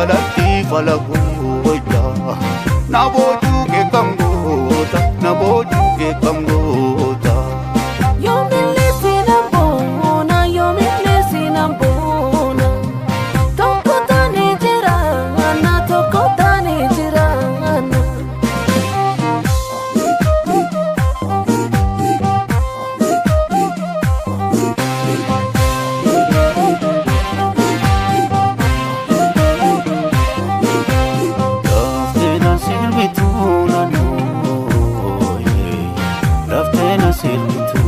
jalatti falagoota na boojuu kee kam goota na boojuu kee kam goota. Yoomillee siinaan boona yoomillee siinaan boona tokko taanee jiraanna tokko taanee jiraanna. Sirbitu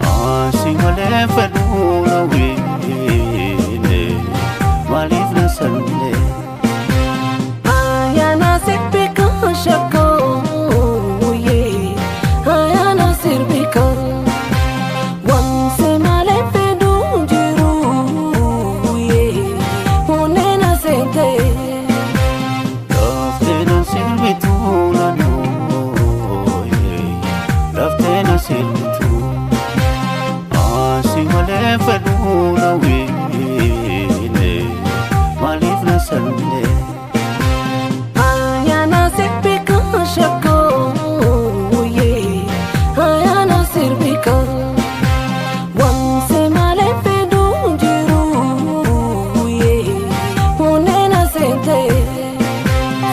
asing malee fedhuu na wiine maaliif na sallee. Ayana sirbika shakoo ayana sirbika wanse malee fedhuu jiru hunena sente. Laftena sirbitu Laftena sirbitu asing malee fedhuu na wiine maaliif na sallee. Ayana sirbika shakoo ayana sirbika wanse malee fedhuu jiru hunena sente.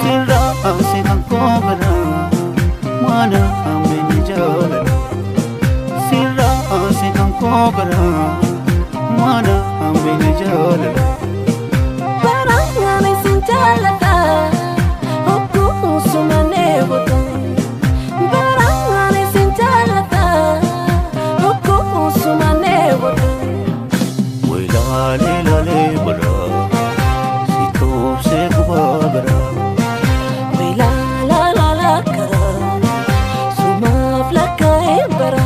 Sirraa si kan koo gara mana Kogara mana ambeni jala barangane sinjalata oku sumane boto barangane sinjalata oku sumane boto Wailale lale bara sito se kubagara Waila la la la kara suma flaka bara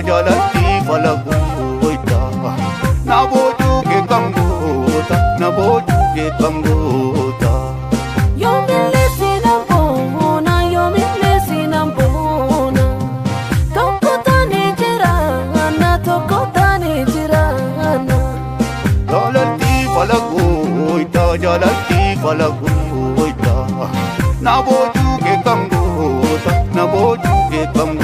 Jalatti falagoota na boojuu kee kam goota na boojuu kee kam goota. Yoomillee siinaan boona yoomillee siinaan boona tokko taanee jiraanna tokko taanee jiraanna. Jalatti falagoota na boojuu kee kam goota na boojuu kee kam goota.